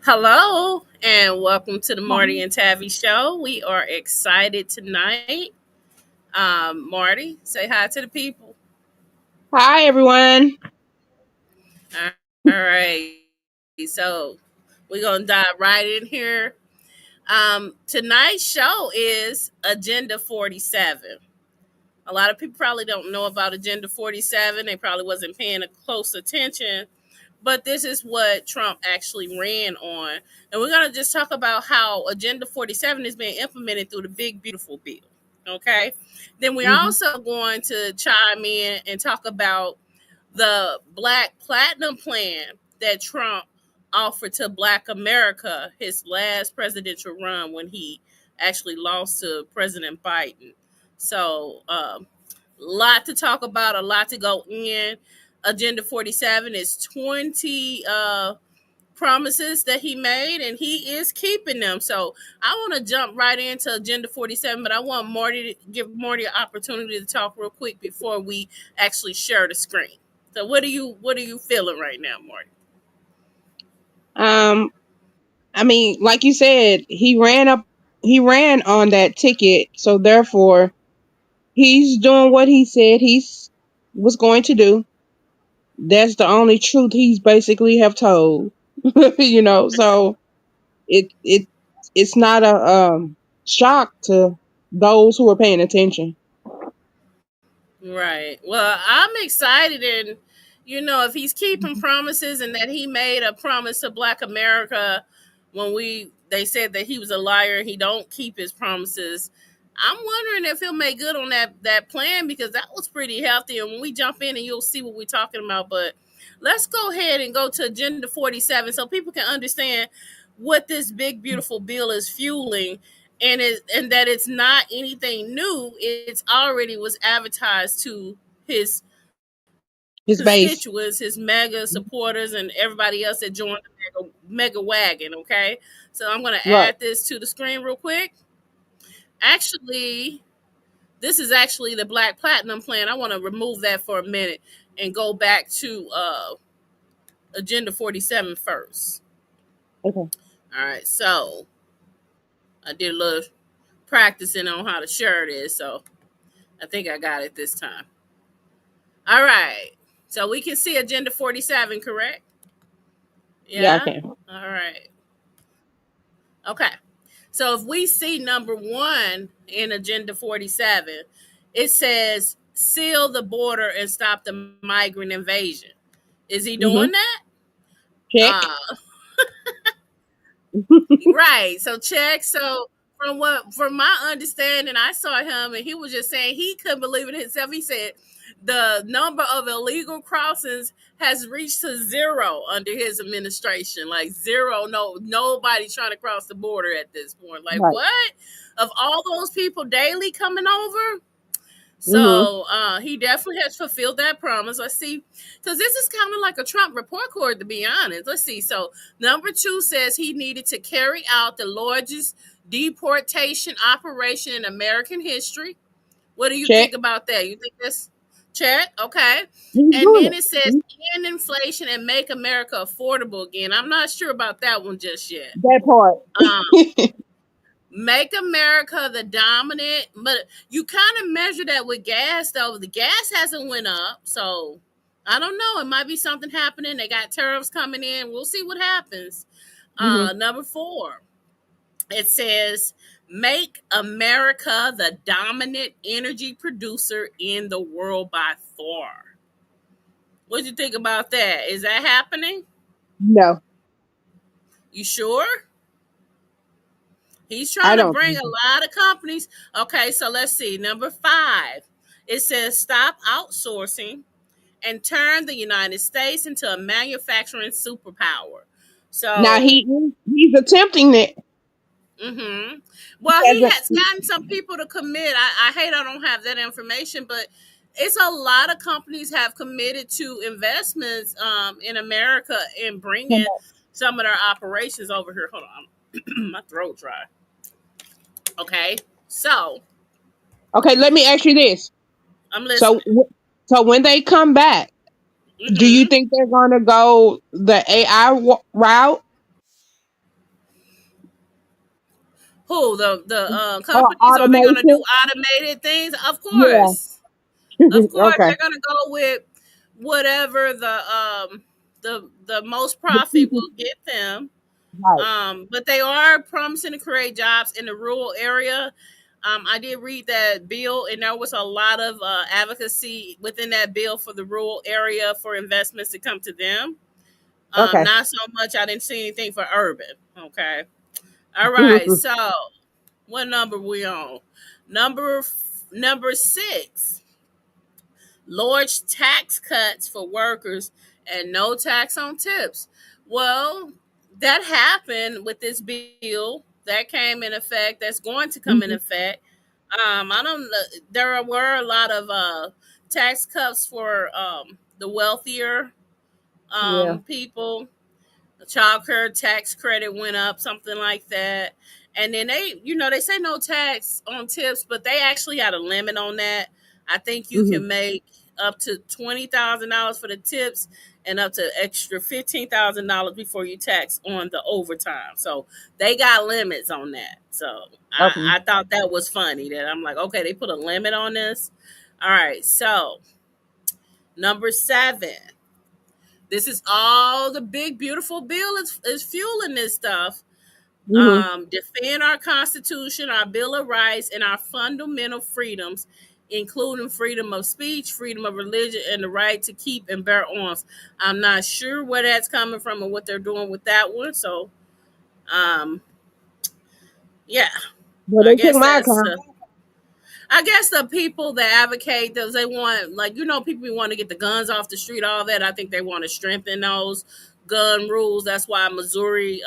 Hello and welcome to the Marty and Tavi show. We are excited tonight. Marty, say hi to the people. Hi, everyone. All right. So we're gonna dive right in here. Tonight's show is Agenda 47. A lot of people probably don't know about Agenda 47. They probably wasn't paying a close attention. But this is what Trump actually ran on. And we're going to just talk about how Agenda 47 is being implemented through the Big Beautiful Bill. Okay. Then we're Mhm. also going to chime in and talk about the Black Platinum Plan that Trump offered to Black America his last presidential run when he actually lost to President Biden. So, lot to talk about, a lot to go in. Agenda 47 is 20 promises that he made, and he is keeping them. So I want to jump right into Agenda 47, but I want Marty to give Marty an opportunity to talk real quick before we actually share the screen. So what are you feeling right now, Marty? Um, I mean, like you said, he ran on that ticket, so therefore he's doing what he said he's was going to do. That's the only truth he's basically have told. So it it's not a shock to those who are paying attention. Right. Well, I'm excited, and if he's keeping promises and that he made a promise to Black America when we they said that he was a liar and he don't keep his promises. I'm wondering if he'll make good on that plan, because that was pretty healthy. And when we jump in, and you'll see what we're talking about. But let's go ahead and go to Agenda 47 so people can understand what this big beautiful bill is fueling, and that it's not anything new. It's already was advertised to his His base. constituents, his mega supporters, and everybody else that joined the mega wagon. Okay, so I'm going to Right. add this to the screen real quick. Actually, this is actually the Black Platinum Plan. I want to remove that for a minute and go back to Agenda 47 first. Okay. All right, so I did a little practicing on how to share this, so I think I got it this time. All right. So we can see Agenda 47, correct? Yeah, I Yeah? can. All right. Okay. So if we see number one in Agenda 47, it says seal the border and stop the migrant invasion. Is he Mhm. doing that? Check. Uh, right. So check. So from my understanding, I saw him and he was just saying he couldn't believe it himself. He said the number of illegal crossings has reached to zero under his administration. Like zero, nobody trying to cross the border at this point. Like Right. what? Of all those people daily coming over? Mhm. So he definitely has fulfilled that promise. Let's see, because this is kind of like a Trump report card, to be honest. Let's see. So number two says he needed to carry out the largest deportation operation in American history. What do you Check. think about that? You think this check? Okay. He's And doing then it. it says end inflation and make America affordable again. I'm not sure about that one just yet. That part. Um, make America the dominant, but you kind of measure that with gas though. The gas hasn't went up, so I don't know. It might be something happening. They got tariffs coming in. We'll see what happens. Mhm. Number four, it says make America the dominant energy producer in the world by far. What do you think about that? Is that happening? No, You sure? He's I trying to don't bring think a so. lot of companies. Okay, so let's see. Number five, it says stop outsourcing and turn the United States into a manufacturing superpower. Now So, he's attempting it. mm-hmm. He Well, he hasn't. has gotten some people to commit. I hate I don't have that information, but it's a lot of companies have committed to investments in America and bringing some of their operations over here. Hold on, my throat dry. Okay, so Okay, let me ask you this. I'm So, listening. so when they come back, do you Mm-hmm. think they're going to go the AI route? Who the Or companies? Are they gonna do automation? automated things? Yeah. Of course, Okay. they're gonna go with whatever the most The profit people, will get them. right. But they are promising to create jobs in the rural area. I did read that bill, and there was a lot of advocacy within that bill for the rural area for investments to come to them. Okay. Not so much. I didn't see anything for urban. Okay. All right. So, what number we on? Number 6. Large tax cuts for workers and no tax on tips. Well, that happened with this bill that came in effect. That's going to come in Mhm. effect. I don't know. There were a lot of tax cuts for the wealthier Yeah. people. The child care tax credit went up, something like that. And then they say no tax on tips, but they actually had a limit on that. I think you Hmm. can make up to $20,000 for the tips and up to extra $15,000 before you tax on the overtime. So they got limits on that. So Okay. I thought that was funny that I'm like, okay, they put a limit on this. All right, so number 7. This is all the big beautiful bill is fueling this stuff. Hmm. Defend our Constitution, our Bill of Rights, and our fundamental freedoms, including freedom of speech, freedom of religion, and the right to keep and bear arms. I'm not sure where that's coming from and what they're doing with that one. So, um, yeah, Well, I they took guess my that's. account. I guess the people that advocate those, they want, like, people want to get the guns off the street, all that. I think they want to strengthen those gun rules. That's why Missouri,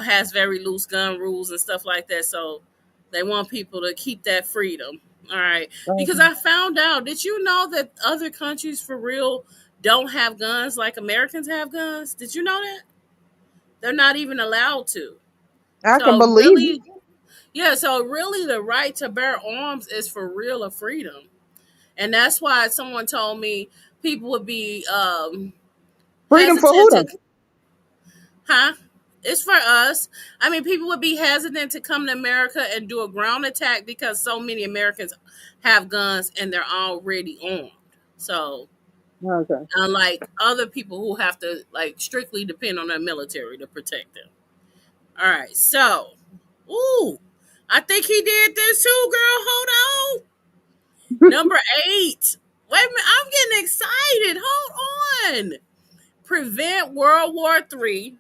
has very loose gun rules and stuff like that. So they want people to keep that freedom. All right. Because Okay. I found out, did you know that other countries for real don't have guns like Americans have guns? Did you know that? They're not even allowed to. I can So believe it. really, yeah, so really the right to bear arms is for real a freedom. And that's why someone told me people would be Freedom for who hesitant to, though? huh? It's for us. I mean, people would be hesitant to come to America and do a ground attack because so many Americans have guns and they're already armed. So, Okay. unlike other people who have to like strictly depend on their military to protect them. All right. So, ooh, I think he did this too, girl. Hold on. Number 8. Wait a minute. I'm getting excited. Hold on. Prevent World War III,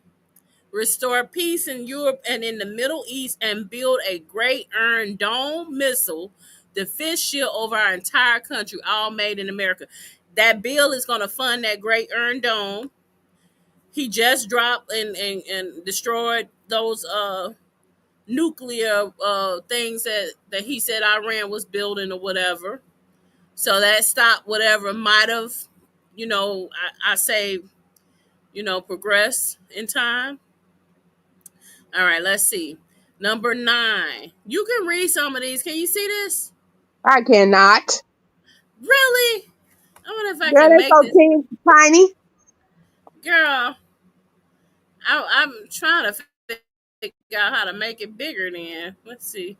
restore peace in Europe and in the Middle East, and build a Great Iron Dome missile defense shield over our entire country, all made in America. That bill is going to fund that Great Iron Dome. He just dropped and destroyed those nuclear things that he said Iran was building or whatever. So that stopped whatever might have, I say, progress in time. All right, let's see. Number 9. You can read some of these. Can you see this? I cannot. Really? I wonder if I Girl, can they make so this. teeny tiny. Girl, I'm trying to figure out how to make it bigger then. Let's see.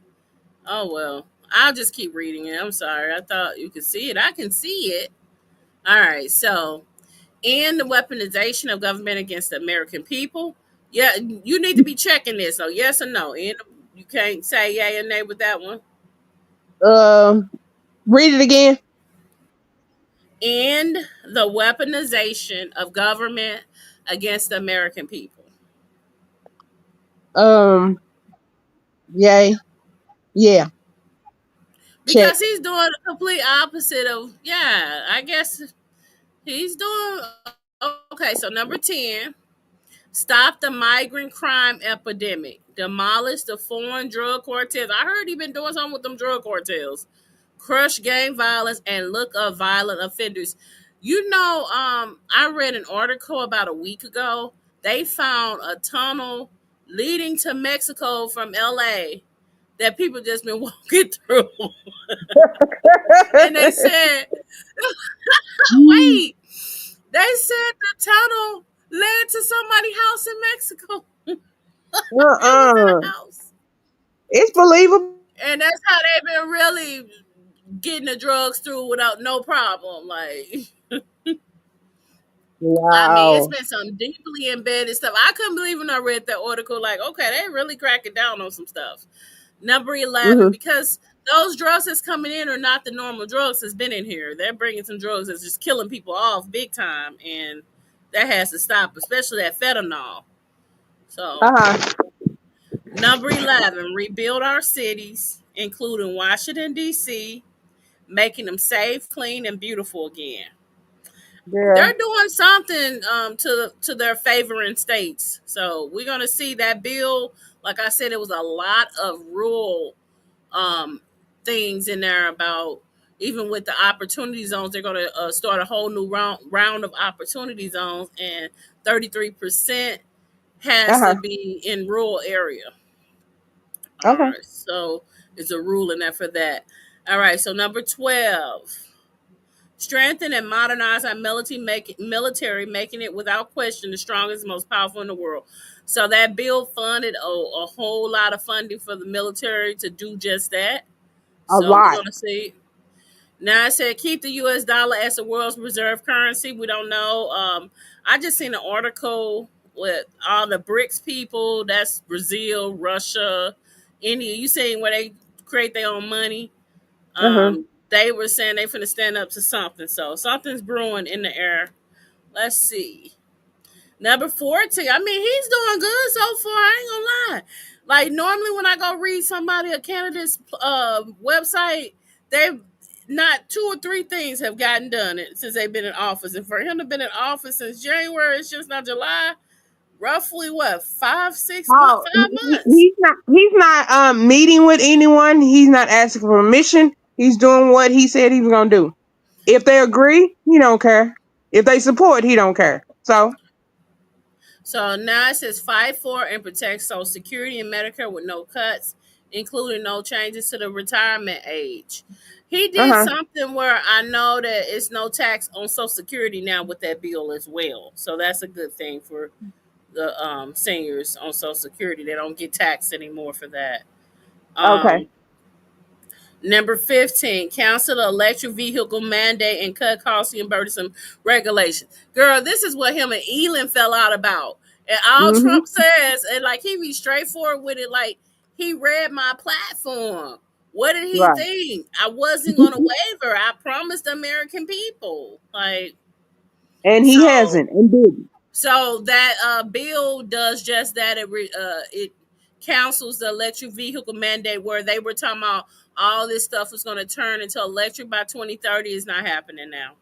Oh, well. I'll just keep reading it. I'm sorry. I thought you could see it. I can see it. All right. So, end the weaponization of government against the American people. Yeah, you need to be checking this. So, yes or no? You can't say yay or nay with that one. Um, Read it again. End the weaponization of government against the American people. Um, Yay. Yeah. Check. Because he's doing the complete opposite of, yeah, I guess he's doing. Okay, so number 10, stop the migrant crime epidemic, demolish the foreign drug cartels. I heard he been doing something with them drug cartels. Crush gang violence and look up violent offenders. I read an article about a week ago. They found a tunnel leading to Mexico from LA that people just been walking through. And they said, wait, they said the tunnel led to somebody's house in Mexico. It was in Uh-uh. a house. It's believable. And that's how they've been really getting the drugs through without no problem. Like, I mean, it's Wow. been some deeply embedded stuff. I couldn't believe when I read that article. Like, okay, they really cracking down on some stuff. Number 11, Hmm. because those drugs that's coming in are not the normal drugs that's been in here. They're bringing some drugs that's just killing people off big time, and that has to stop, especially that fentanyl. So, Uh-huh. number 11, rebuild our cities, including Washington, D.C., making them safe, clean, and beautiful again. Yeah. They're doing something to their favoring states. So we're gonna see that bill. Like I said, it was a lot of rural um, things in there about even with the opportunity zones. They're gonna start a whole new round of opportunity zones, and 33% has Uh-huh. to be in rural area. All Okay. right, so it's a rule in there for that. All right, so number 12. Strengthen and modernize our military, making it without question the strongest, most powerful in the world. So that bill funded a whole lot of funding for the military to do just that. A So we're lot. gonna see. Now I said keep the U.S. dollar as the world's reserve currency. We don't know. I just seen an article with all the BRICS people. That's Brazil, Russia, India. You saying where they create their own money? Uh-huh. They were saying they finna stand up to something. So something's brewing in the air. Let's see. Number 14. I mean, he's doing good so far. I ain't gonna lie. Like normally when I go read somebody a candidate's website, they not two or three things have gotten done since they've been in office. And for him to have been in office since January, it's just not July. Roughly what, five, 6 months, Oh, 5 months. he's not meeting with anyone. He's not asking for permission. He's doing what he said he was gonna do. If they agree, he don't care. If they support, he don't care. So, So now it says fight for and protect Social Security and Medicare with no cuts, including no changes to the retirement age. He did uh-huh. something where I know that it's no tax on Social Security now with that bill as well. So that's a good thing for the seniors on Social Security. They don't get taxed anymore for that. Okay. Um, Number 15, cancel the electric vehicle mandate and cut costly and burdensome regulations. Girl, this is what him and Elon fell out about. And all Mhm. Trump says, and like he be straightforward with it, like he read my platform. What did he Right. think? I wasn't gonna waver. I promised the American people. Like And he so hasn't and didn't. so that bill does just that. It cancels the electric vehicle mandate where they were talking about all this stuff was going to turn into electric by 2030 is not happening now.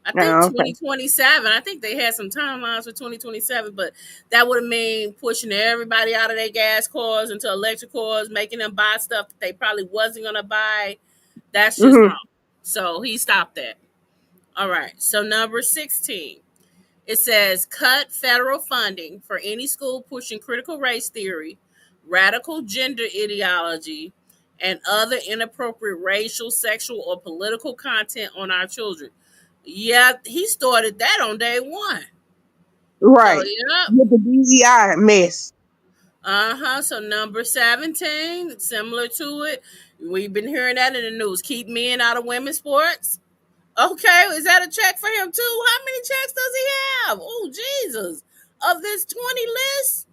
I think Oh, okay. 2027. I think they had some timelines for 2027, but that would have mean pushing everybody out of their gas cars into electric cars, making them buy stuff that they probably wasn't going to buy. That's just Mhm. wrong. So he stopped that. All right. So number 16. It says cut federal funding for any school pushing critical race theory, radical gender ideology, and other inappropriate racial, sexual, or political content on our children. Yeah, he started that on day one. So, Right. yep. With the DEI mess. So, number 17, similar to it, we've been hearing that in the news. Keep men out of women's sports. Okay, is that a check for him too? How many checks does he have? Oh, Jesus. Of this 20 list,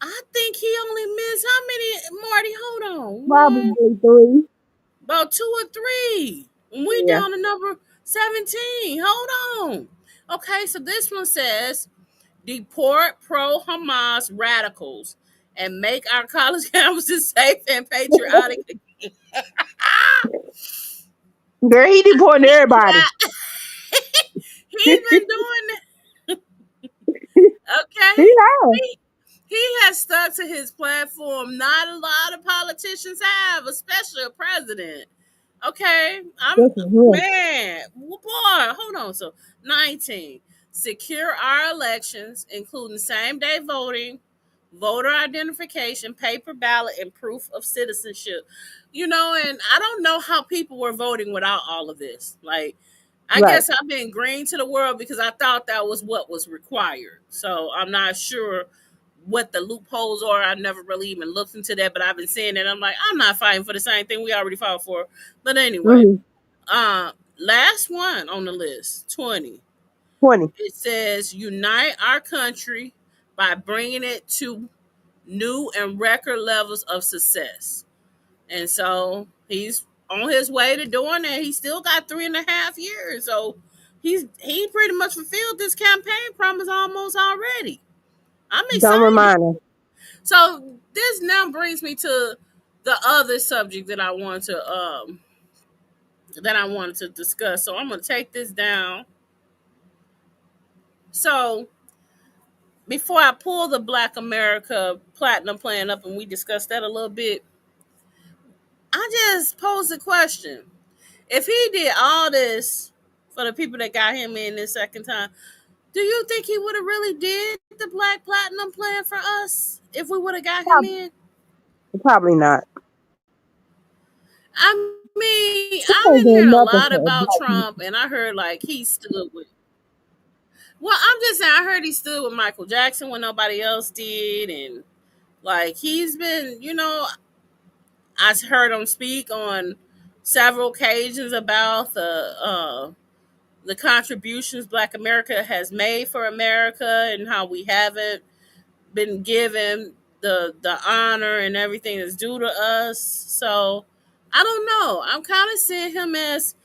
I think he only missed how many, Marty? Hold on. One, Probably three. about two or three. And we Yeah. down to number 17. Hold on. Okay, so this one says deport pro Hamas radicals and make our college campuses safe and patriotic. Girl, he deporting everybody. Yeah, he's been doing it. He Okay. has. He has stuck to his platform. Not a lot of politicians have, especially a president. Okay, This is him. man, boy, hold on. So 19, secure our elections, including same day voting, voter identification, paper ballot, and proof of citizenship. And I don't know how people were voting without all of this. Like, I Right. guess I've been green to the world because I thought that was what was required. So I'm not sure what the loopholes are. I never really even looked into that, but I've been seeing it. I'm like, I'm not fighting for the same thing we already fought for. But anyway, Mm-hmm. last one on the list, 20. 20. It says unite our country by bringing it to new and record levels of success. And so he's on his way to doing that. He still got 3.5 years. So he pretty much fulfilled this campaign promise almost already. I'm Don't excited. remind us. So this now brings me to the other subject that I wanted to discuss. So I'm gonna take this down. So before I pull the Black America Platinum Plan up and we discuss that a little bit, I just posed a question. If he did all this for the people that got him in this second time, do you think he would have really did the Black Platinum Plan for us if we would have got him Prob- in? Probably not. I mean, He I've ain't been doing hearing a nothing lot for about black Trump, people. and I heard like he stood with. Well, I'm just saying, I heard he stood with Michael Jackson when nobody else did, and like he's been, I heard him speak on several occasions about the contributions Black America has made for America and how we haven't been given the honor and everything that's due to us. So I don't know. I'm kind of seeing him as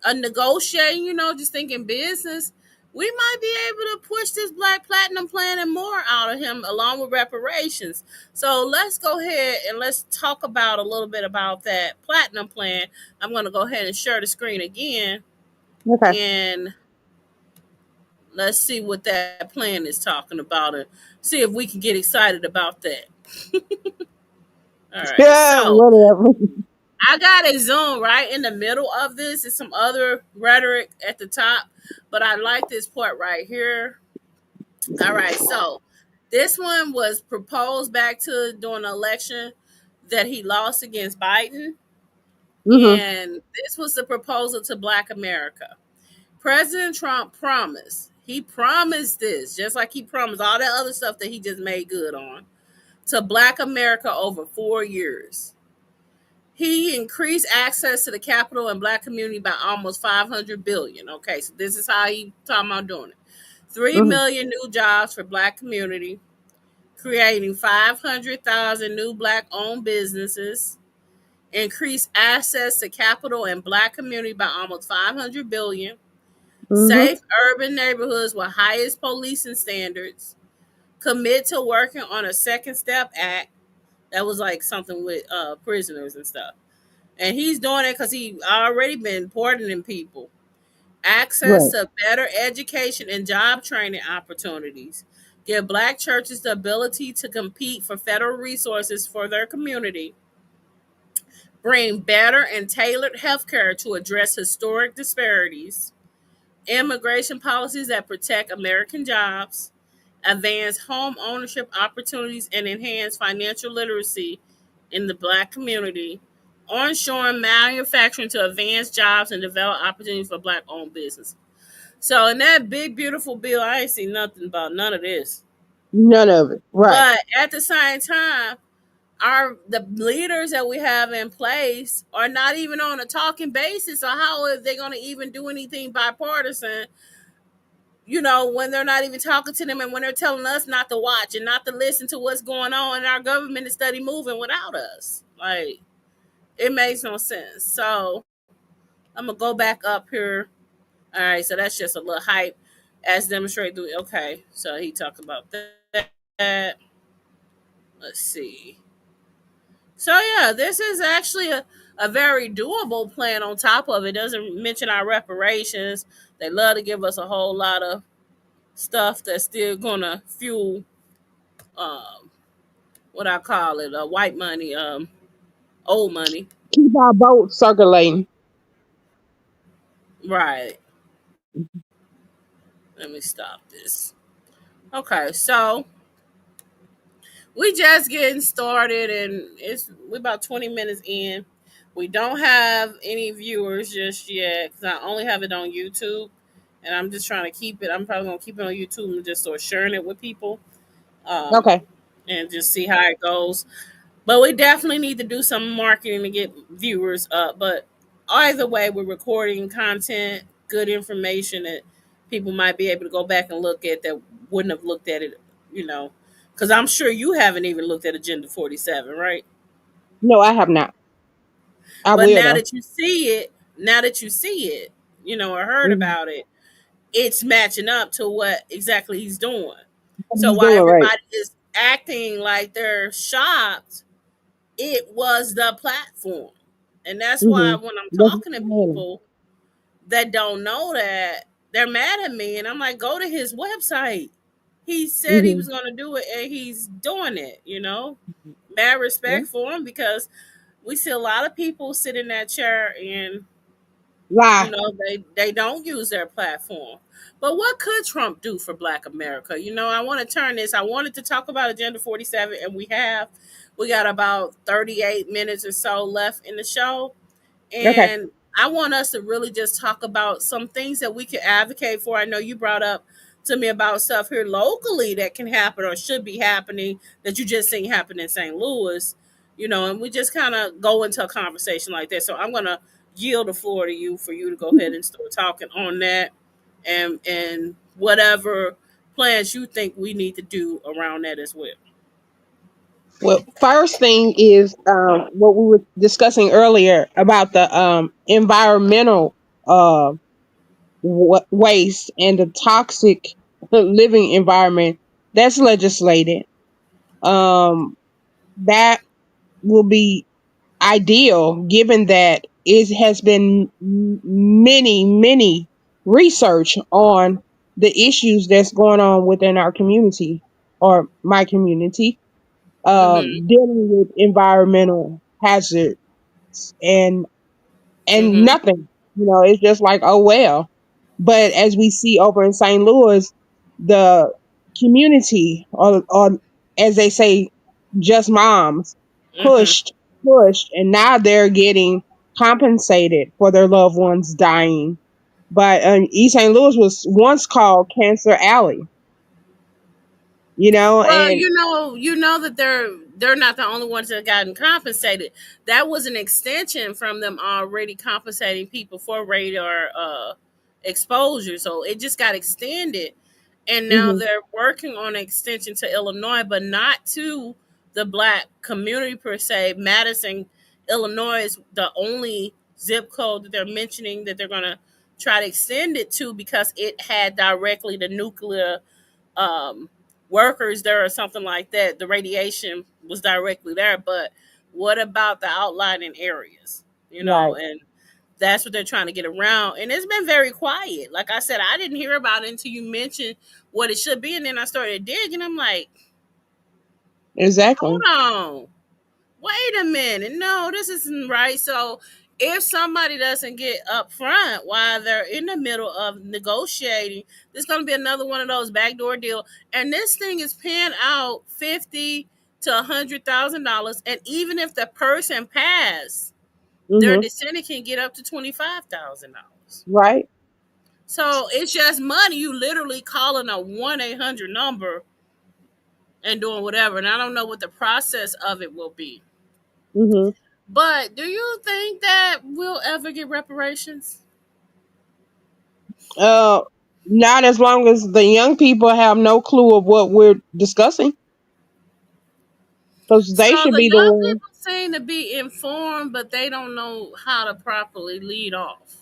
a negotiating, just thinking business. We might be able to push this Black Platinum Plan and more out of him along with reparations. So let's go ahead and let's talk about a little bit about that Platinum Plan. I'm going to go ahead and share the screen again Okay. and let's see what that plan is talking about and see if we can get excited about that. All right. Yeah, So whatever. I got a Zoom right in the middle of this. There's some other rhetoric at the top, but I like this part right here. All right. So this one was proposed back to during the election that he lost against Biden. Mm-hmm. And this was the proposal to Black America. President Trump promised, he promised this, just like he promised all that other stuff that he just made good on, to Black America over 4 years. He increased access to the capital and Black community by almost 500 billion. Okay, so this is how he talking about doing it. 3 Mm-hmm. million new jobs for Black community, creating 500,000 new Black owned businesses, increased access to capital and Black community by almost 500 billion, Mm-hmm. safe urban neighborhoods with highest policing standards, commit to working on a second step act that was like something with prisoners and stuff. And he's doing it because he already been pardoning people. Access Right. to better education and job training opportunities. Give Black churches the ability to compete for federal resources for their community. Bring better and tailored health care to address historic disparities. Immigration policies that protect American jobs. Advance home ownership opportunities and enhance financial literacy in the Black community. Onshoring manufacturing to advance jobs and develop opportunities for Black owned business. So in that big beautiful bill, I ain't seen nothing about none of this. None of it. Right. But at the same time, the leaders that we have in place are not even on a talking basis. So how are they going to even do anything bipartisan? When they're not even talking to them and when they're telling us not to watch and not to listen to what's going on in our government is steady moving without us. Like, it makes no sense. So I'm gonna go back up here. All right, so that's just a little hype as demonstrated through. Okay, so he talked about that. Let's see. So yeah, this is actually a very doable plan on top of it. Doesn't mention our reparations. They love to give us a whole lot of stuff that's still gonna fuel um what I call it, white money, old money. Keep our boat circulating. Right. Let me stop this. Okay, so we just getting started and we about 20 minutes in. We don't have any viewers just yet because I only have it on YouTube. And I'm just trying to keep it. I'm probably gonna keep it on YouTube and just start sharing it with people. Um, Okay. and just see how it goes. But we definitely need to do some marketing to get viewers up. But either way, we're recording content, good information that people might be able to go back and look at that wouldn't have looked at it, you know. Because I'm sure you haven't even looked at Agenda 47, right? No, I have not. I But will though. now that you see it, or heard Mm-hmm. about it, it's matching up to what exactly he's doing. What So he's while doing right. everybody is acting like they're shocked, it was the platform. And that's why Mm-hmm. when I'm That's talking to what people that don't know that, they're mad at me. And I'm like, go to his website. He said he mm-hmm. was going to do it and he's doing it. Mad Yeah. respect for him because we see a lot of people sit in that chair and Lie. they don't use their platform. But what could Trump do for Black America? I want to turn this. I wanted to talk about Agenda 47, and we got about 38 minutes or so left in the show. Okay. And I want us to really just talk about some things that we can advocate for. I know you brought up to me about stuff here locally that can happen or should be happening that you just seen happen in St. Louis, and we just kind of go into a conversation like that. So I'm going to yield the floor to you for you to go ahead and start talking on that and whatever plans you think we need to do around that as well. Well, first thing is what we were discussing earlier about the environmental uh, waste and the toxic living environment that's legislated. Um, that will be ideal given that it has been many research on the issues that's going on within our community or my community, Mm-hmm. dealing with environmental hazards and Mm-hmm. nothing. It's just like, oh well. But as we see over in St. Louis, the community, or as they say, just moms, Mm-hmm. pushed, and now they're getting compensated for their loved ones dying. But East St. Louis was once called Cancer Alley, Well, and you know that they're not the only ones that have gotten compensated. That was an extension from them already compensating people for radar exposure. So it just got extended, and now hmm they're working on an extension to Illinois, but not to the Black community per se. Madison, Illinois is the only zip code that they're mentioning that they're gonna try to extend it to because it had directly the nuclear um, workers there or something like that. The radiation was directly there, but what about the outlying areas? right, And that's what they're trying to get around. And it's been very quiet. Like I said, I didn't hear about it until you mentioned what it should be, and then I started digging. I'm like, hold exactly. on, wait a minute, no, this isn't right. So if somebody doesn't get up front while they're in the middle of negotiating, there's going to be another one of those backdoor deal, and this thing is paying out 50 to $100,000, and even if the person passed, their hmm descendant can get up to $25,000. Right. So it's just money. You literally calling a 1-800 number and doing whatever, and I don't know what the process of it will be. hmm But do you think that we'll ever get reparations? Uh, Not as long as the young people have no clue of what we're discussing, because So they should the be the young one. people seem to be informed, but they don't know how to properly lead off.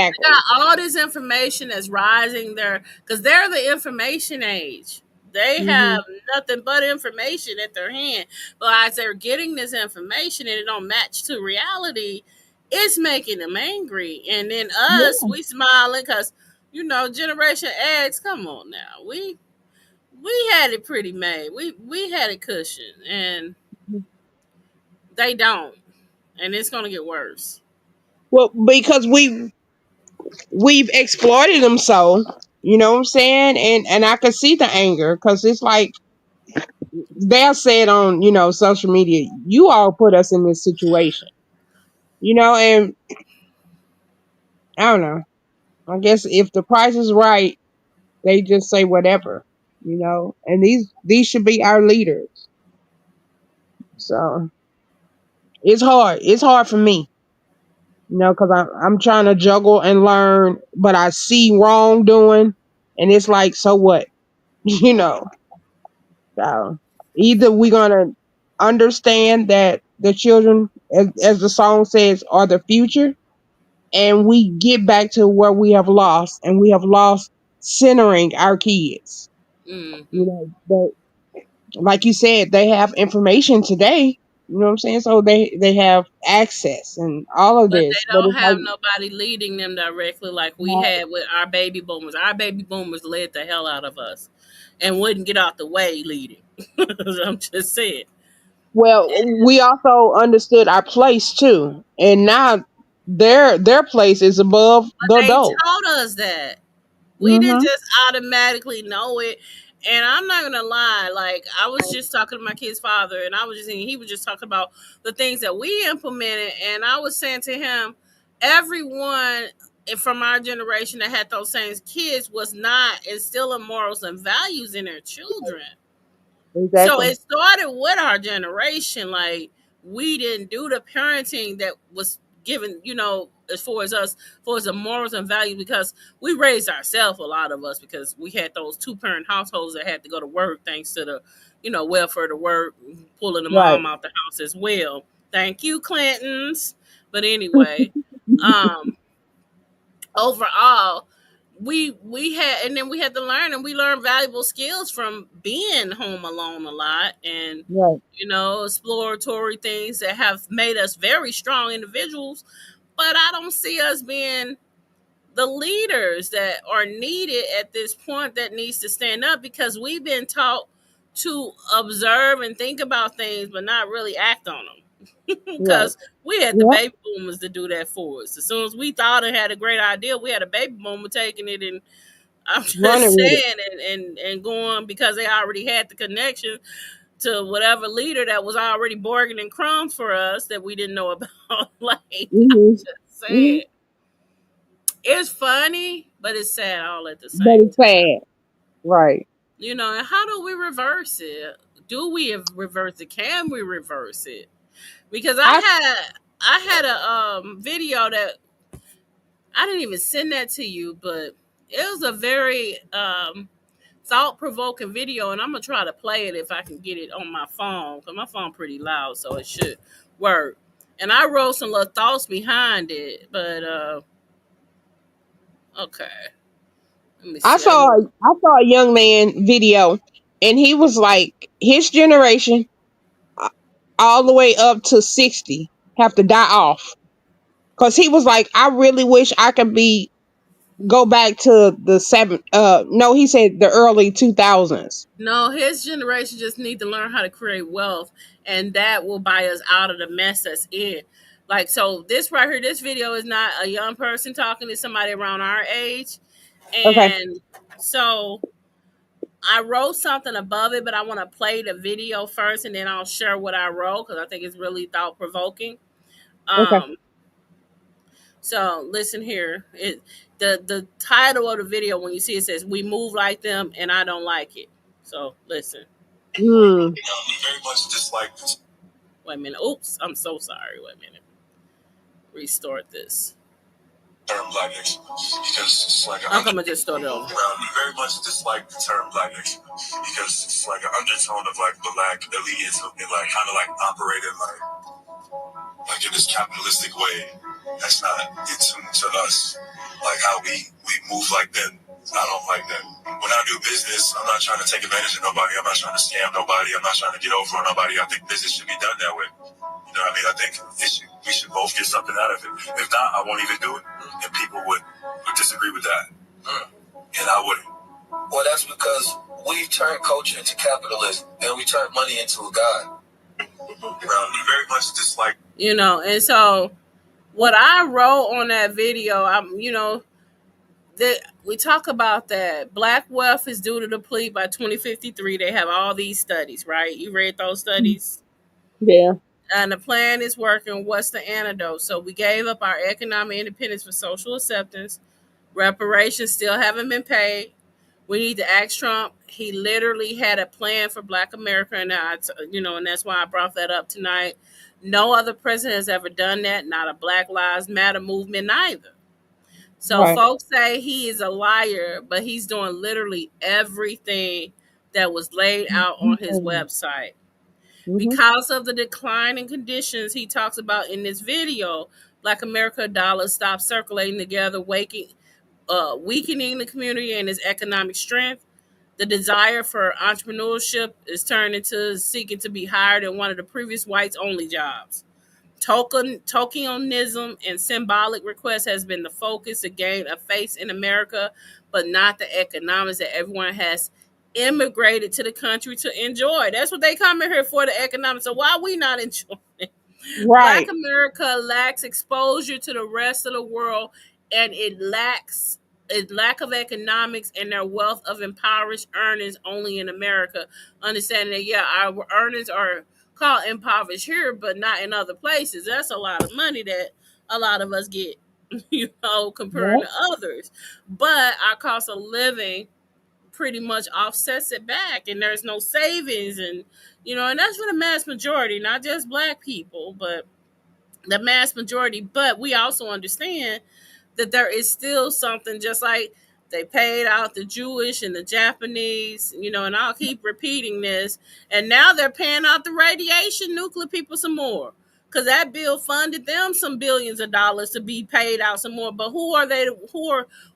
They Exactly. got all this information that's rising there because they're the information age. They hmm have nothing but information at their hand. But as they're getting this information and it don't match to reality, it's making them angry. And then us, Yeah. we smiling because Generation X. Come on now, we had it pretty made. We had it cushioned, and they don't, and it's gonna get worse. Well, because we've exploited them so, you know what I'm saying, and I could see the anger because it's like they'll say it on social media. You all put us in this situation, and I don't know. I guess if the price is right, they just say whatever, and these should be our leaders. So it's hard. It's hard for me, because I'm trying to juggle and learn, but I see wrongdoing, and it's like, so what? you know. So either we're gonna understand that the children, as the song says, are the future, and we get back to where we have lost, and we have lost centering our kids. Mm-hmm. But like you said, they have information today. You know what I'm saying? So they have access and all of But this, they but don't it's like, have nobody leading them directly like we not- had with our baby boomers. Our baby boomers led the hell out of us and wouldn't get out the way leading. I'm just saying. well, we also understood our place too, and now their place is above But the they adult. taught us that. We didn't Mhm. just automatically know it. And I'm not gonna lie, like I was just talking to my kid's father, and I was just he was just talking about the things that we implemented, and I was saying to him, everyone from our generation that had those same kids was not instilling morals and values in their children. So Exactly. it started with our generation. Like we didn't do the parenting that was given, as far as us, for as the morals and values, because we raised ourselves, a lot of us, because we had those two parent households that had to go to work thanks to the, welfare to work, pulling the Right. mom out the house as well. Thank you, Clintons. But anyway, um, overall, we had, and then we had to learn, and we learned valuable skills from being home alone a lot, and Right. exploratory things that have made us very strong individuals. But I don't see us being the leaders that are needed at this point, that needs to stand up, because we've been taught to observe and think about things but not really act on them. Right. Because we had the Yep. baby boomers to do that for us. As soon as we thought and had a great idea, we had a baby boomer taking it, and I'm just Running with it. saying, and going, because they already had the connection to whatever leader that was already bargaining crumbs for us that we didn't know about. Like, I'm Mhm. just Mhm. saying, it's funny, but it's sad all at the But same it's time. sad. Right. And how do we reverse it? Do we reverse it? Can we reverse it? Because I I had a video that I didn't even send that to you, but it was a very thought provoking video, and I'm gonna try to play it if I can get it on my phone, because my phone pretty loud, so it should work. And I wrote some little thoughts behind it, but okay, let me I see. saw a young man video, and he was like, his generation, uh, all the way up to 60, have to die off, because he was like, I really wish I could be go back to the seven. No, he said the early 2000s. No, his generation just need to learn how to create wealth, and that will buy us out of the mess that's in. Like, so this right here, this video is not a young person talking to somebody around our age, Okay. and so I wrote something above it, but I want to play the video first, and then I'll share what I wrote, because I think it's really thought provoking. Okay. Um, so listen here. The title of the video, when you see it, says "We move like them, and I don't like it." So listen. Hmm. Very much dislike this. Wait a minute. Oops. I'm so sorry. Wait a minute. Restart this. Term black nation, because it's like I'm gonna just start it over. We very much dislike the term black nation, because it's like an undertone of like black elitism and like kind of like operating like in this capitalistic way that's not in tune to us, like how we move like that. I don't like that. When I do business, I'm not trying to take advantage of nobody. I'm not trying to scam nobody. I'm not trying to get over on nobody. I think business should be done that way. You know what I mean? I think we should both get something out of it. If not, I won't even do it. And people would disagree with that. And I wouldn't. Well, that's because we turned culture into capitalism and we turned money into a god. We very much dislike. And so what I wrote on that video, that we talk about that black wealth is due to deplete by 2053. They have all these studies, right? You read those studies? Yeah. And the plan is working. What's the antidote? So we gave up our economic independence for social acceptance. Reparations still haven't been paid. We need to ask Trump. He literally had a plan for Black America, and and that's why I brought that up tonight. No other president has ever done that. Not a Black Lives Matter movement either. So Right. folks say he is a liar, but he's doing literally everything that was laid out on his website. Mm-hmm. Because of the decline in conditions he talks about in this video, Black America dollars stopped circulating together, weakening the community and its economic strength. The desire for entrepreneurship is turned into seeking to be hired in one of the previous whites only jobs. Tokenism and symbolic request has been the focus to gain a face in America, but not the economics that everyone has immigrated to the country to enjoy. That's what they come in here for, the economics. So why are we not enjoying it? Black Right. America lacks exposure to the rest of the world, and it lacks a lack of economics and their wealth of impoverished earnings only in America. Understanding that, yeah, our earnings are called impoverished here, but not in other places. That's a lot of money that a lot of us get, comparing Right. to others. But our cost of living pretty much offsets it back, and there's no savings, and that's for the mass majority, not just Black people, but the mass majority. But we also understand that there is still something, just like they paid out the Jewish and the Japanese, and I'll keep repeating this. And now they're paying out the radiation nuclear people some more. Because that bill funded them some billions of dollars to be paid out some more. But who are they?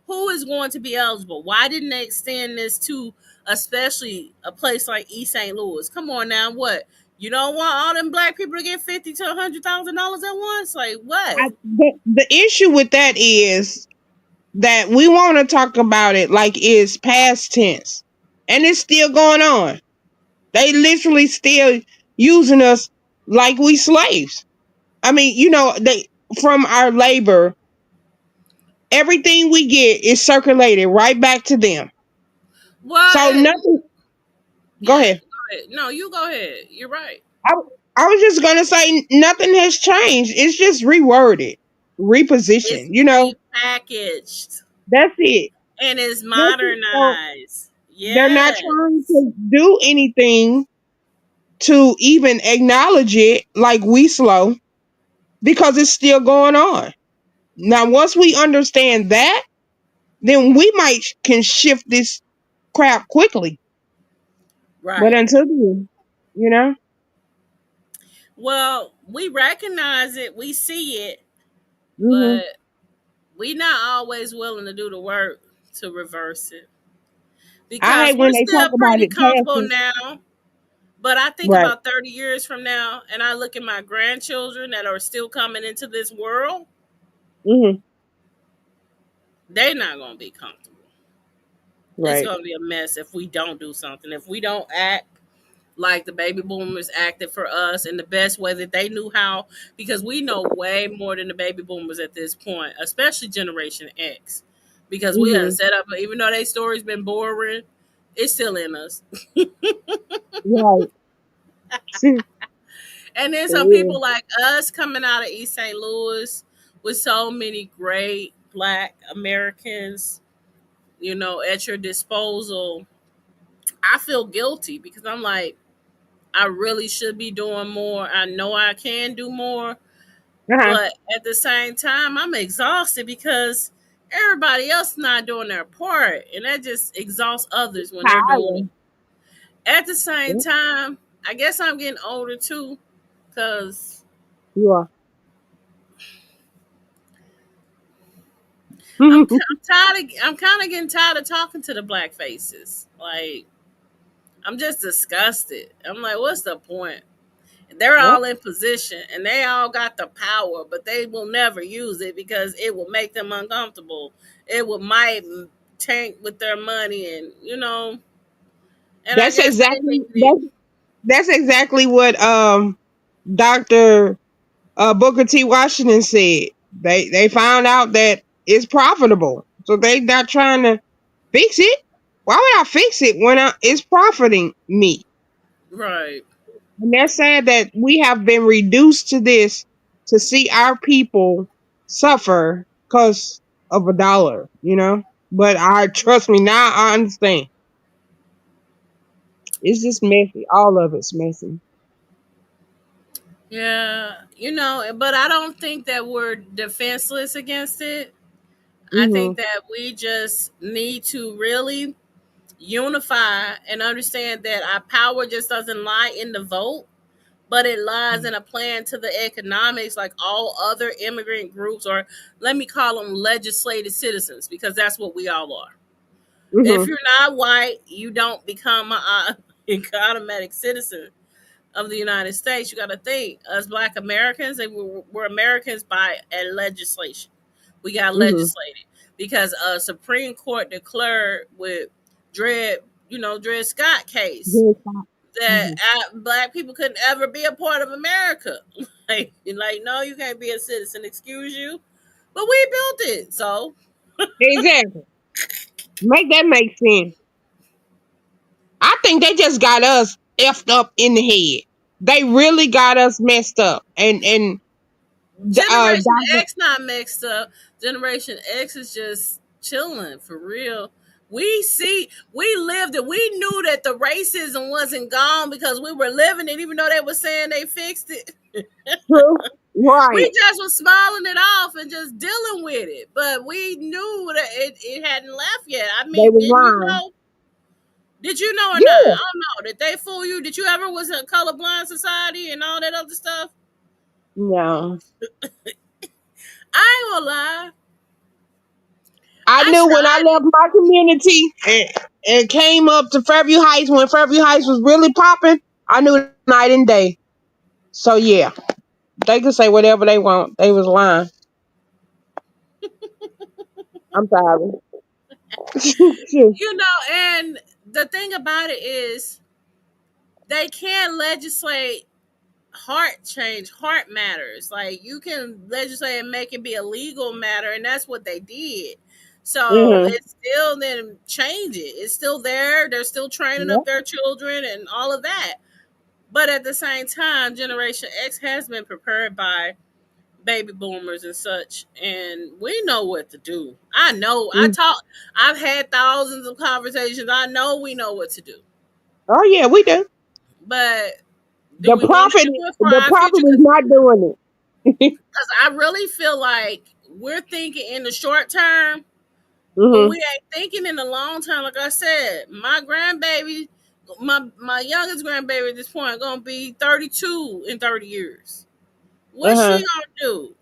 Who is going to be eligible? Why didn't they extend this to especially a place like East St. Louis? Come on now, what? You don't want all them Black people to get $50,000 to $100,000 at once? Like what? The issue with that is that we want to talk about it like it's past tense, and it's still going on. They literally still using us like we slaves. I mean, they from our labor, everything we get is circulated right back to them. So Well, nothing. Go yeah, ahead. go ahead. No, you go ahead. You're right. I, I was just gonna say nothing has changed. It's just reworded, repositioned. It's repackaged That's it. and it's That's it. So modernized. they're not trying Yes. to do anything to even acknowledge it like we slow because it's still going on. Now, once we understand that, then we might can shift this crap quickly. But Right. until then, you know, Well, we recognize it, we see it, hmm but we not always willing to do the work to reverse it. I Because hate when we're they talk still about pretty it comfortable passing. now. But I think Right. about 30 years from now, and I look at my grandchildren that are still coming into this world, hmm they're not going to be comfortable. It's Right. going to be a mess if we don't do something. If we don't act like the baby boomers acted for us in the best way that they knew how, because we know way more than the baby boomers at this point, especially Generation X, because we have hmm set up, even though their story's been boring, it's still in us. Right. And then some Yeah. people like us coming out of East St. Louis with so many great Black Americans, at your disposal. I feel guilty because I'm like, I really should be doing more. I know I can do more, Uh-huh. but at the same time, I'm exhausted because everybody else not doing their part, and that just exhausts others when they're doing it. Tired. At the same Yep. time, I guess I'm getting older too, because You are. I'm kind of getting tired of talking to the Black faces. Like, I'm just disgusted. I'm like, what's the point? They're Yep. all in position and they all got the power, but they will never use it because it will make them uncomfortable. It will might tank with their money, and I That's guess they exactly need it. that's exactly what Dr. Booker T. Washington said. They found out that it's profitable, so they not trying to fix it. Why would I fix it when it's profiting me? Right. And that's sad that we have been reduced to this to see our people suffer because of a dollar. You know. But I trust me now. I understand. It's just messy. All of it's messy. Yeah, but I don't think that we're defenseless against it. I think Mhm. that we just need to really unify and understand that our power just doesn't lie in the vote, but it lies in a plan to the economics, like all other immigrant groups, or let me call them legislated citizens, because that's what we all are. If Mhm. you're not white, you don't become an automatic citizen of the United States. You got to think, us Black Americans, we're Americans by a legislation. We got Mhm. legislated because a Supreme Court declared with Dred Scott case Good. that Mhm. Black people couldn't ever be a part of America. like, no, you can't be a citizen. Excuse you, but we built it, so Exactly. Make that make sense. I think they just got us effed up in the head. They really got us messed up. And Generation Dr. X not mixed up. Generation X is just chilling for real. We lived it. We knew that the racism wasn't gone because we were living it, even though they were saying they fixed it. True. We Right. just was smiling it off and just dealing with it. But we knew that it hadn't left yet. I They mean, was didn't you lying. know? Did you know or not? I Yeah. don't know. Did they fool you? Did you ever was in colorblind society and all that other stuff? No. I ain't gonna lie. I I knew when I tried left it. my community and came up to Fairview Heights when Fairview Heights was really popping. I knew night and day. So yeah, they could say whatever they want. They was lying. I'm sorry. And the thing about it is they can't legislate heart change, heart matters. Like you can legislate and make it be a legal matter, and that's what they did. So Mhm. it's still then change it. It's still there. They're still training up Yep. their children and all of that. But at the same time, Generation X has been prepared by baby boomers and such, and we know what to do. I know. Mm. I've had thousands of conversations. I know we know what to do. Oh yeah, we do. But do The we want to prophet, do it for the our prophet future? is not doing it. I really feel like we're thinking in the short term, but we Mhm. ain't thinking in the long term. Like I said, my grandbaby, my youngest grandbaby at this point, gonna be 32 in 30 years. Uh What's she huh. gonna do?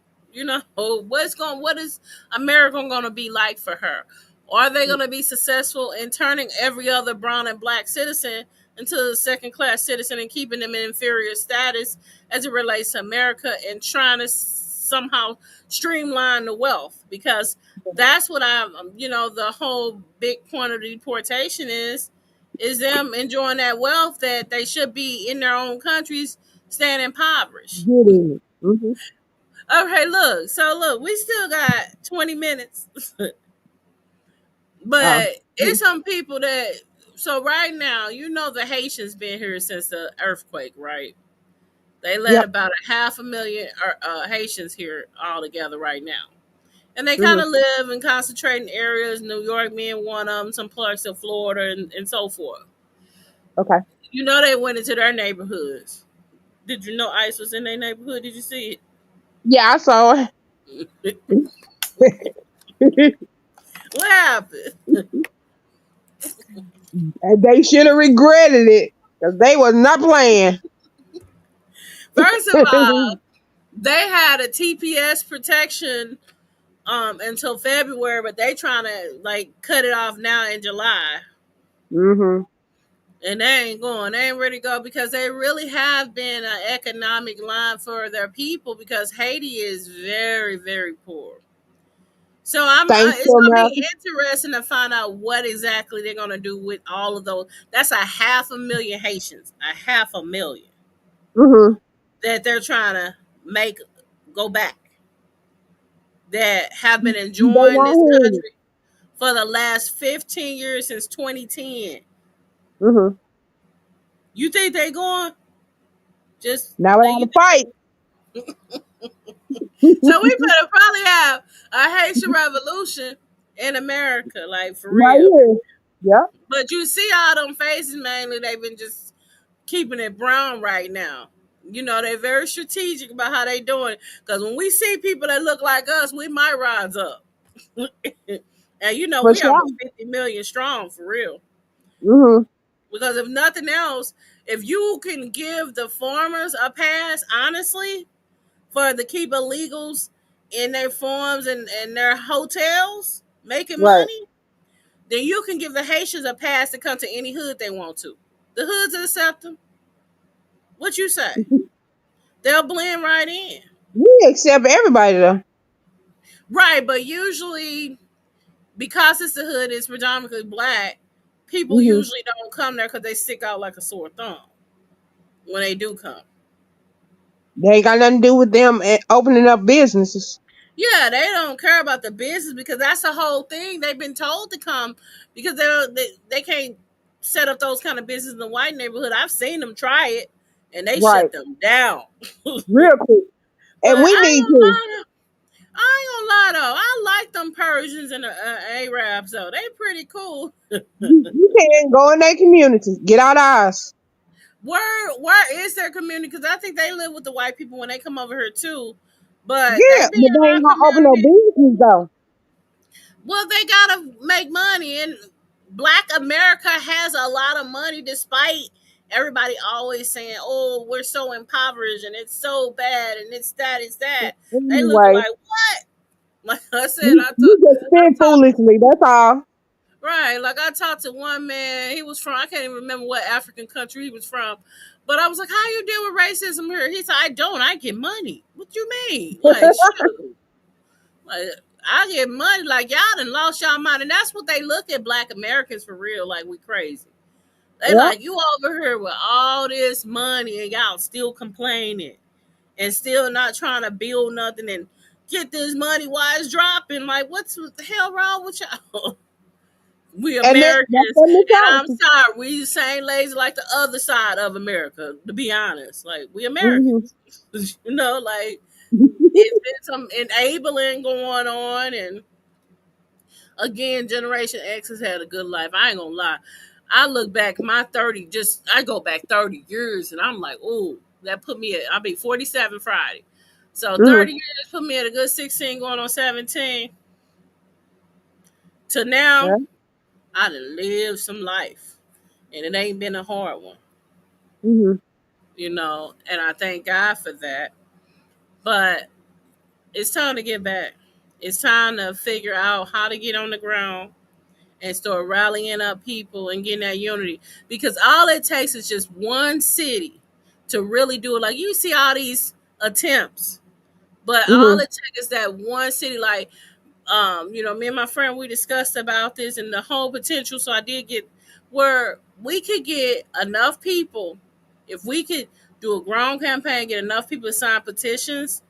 What is America gonna be like for her? Are they gonna be successful in turning every other brown and black citizen into a second class citizen and keeping them in inferior status as it relates to America and trying to somehow streamline the wealth? Because that's what the whole big point of the deportation is them enjoying that wealth that they should be in their own countries staying impoverished. Getting it. Mhm. Okay, look, we still got 20 minutes, Oh. but it's some people that. So right now, the Haitians been here since the earthquake, right? They let Yep. about a half a million Haitians here all together right now, and they kind Mhm. of live in concentrating areas. New York being one of them, some parts of Florida, and so forth. Okay. They went into their neighborhoods. Did you know ICE was in their neighborhood? Did you see Yeah, I saw it? it. What happened? And they should have regretted it because they was not playing. First of all, they had a TPS protection until February, but they trying to like cut it off now in July. Mhm. And they ain't going. They ain't ready to go because they really have been an economic line for their people because Haiti is very, very poor. So Thanks to it's gonna be America. interesting to find out what exactly they're gonna do with all of those. That's a half a million Haitians, a half a million Mhm. that they're trying to make go back that have been They enjoying not this hearing it. country for the last 15 years since 2010. Mhm. You think they going? Just Now you without a think? fight. So we better probably have a Haitian revolution in America, like for Right real. here. Yep. But you see all them faces mainly, they've been just keeping it brown right now. You know, they're very strategic about how they doing it. Because when we see people that look like us, we might rise up. And you know, For we sure. almost 50 million strong for real. Hmm. Because if nothing else, if you can give the farmers a pass, honestly, for to keep illegals in their farms and their hotels making Right. money, then you can give the Haitians a pass to come to any hood they want to. The hoods accept them. What you say? They'll blend right in. We accept everybody though. Right, but usually because it's the hood, it's predominantly black. People Hmm. usually don't come there because they stick out like a sore thumb when they do come. They ain't got nothing to do with them opening up businesses. Yeah, they don't care about the business because that's the whole thing. They've been told to come because they can't set up those kind of business in the white neighborhood. I've seen them try it and they Right. shut them down. But Real quick. And we I need ain't to. gonna lie. I ain't gonna lie though. I like them Persians and the Arabs though. They pretty cool. You can't go in their community. Get out ours. Where is their community? Because I think they live with the white people when they come over here too. But they Yeah, be but in they our ain't gonna open no community. business though. Well, they gotta make money, and Black America has a lot of money, despite everybody always saying, "Oh, we're so impoverished and it's so bad and it's that, it's that." They looking Anyway, like what? Like I said, you just I spend talked foolishly. That's all. right. Like I talked to one man. He was from I can't even remember what African country he was from, but I was like, "How you deal with racism here?" He said, "I don't. I get money." What you mean? Like shoot. Like I get money. Like y'all done lost y'all mind, and that's what they look at Black Americans for real. Like we crazy. They Yeah. like you over here with all this money and y'all still complaining and still not trying to build nothing and get this money while it's dropping. Like what's the hell wrong with y'all? We And that's Americans, the and I'm mentality. sorry, we the same lazy like the other side of America. To be honest, like we Hmm. Americans, you know, like it's been some enabling going on, and again, Generation X has had a good life. I ain't gonna lie. I look back my 30, just I go back 30 years, and I'm like, ooh, that put me at I'll be 47 Friday. So Hmm. 30 years put me at a good 16 going on 17 to now. Yeah. I done lived some life, and it ain't been a hard one. Hmm. You know, and I thank God for that. But it's time to get back. It's time to figure out how to get on the ground and start rallying up people and getting that unity. Because all it takes is just one city to really do it. Like you see all these attempts, but all Hmm. it takes is that one city. Like you know, me and my friend we discussed about this and the whole potential. So I did get where we could get enough people if we could do a ground campaign, get enough people to sign petitions.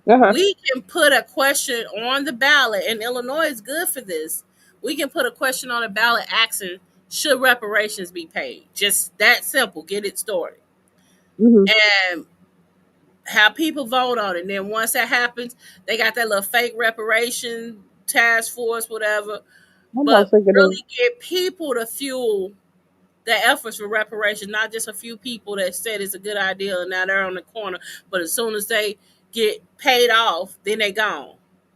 Uh-huh. We can put a question on the ballot, and Illinois is good for this. We can put a question on the ballot asking, should reparations be paid? Just that simple. Get it started. Hmm. And have people vote on it. And then once that happens, they got that little fake reparation task force, whatever. I'm not But sick of this. really get people to fuel the efforts for reparations, not just a few people that said it's a good idea and now they're on the corner. But as soon as they get paid off, then they gone.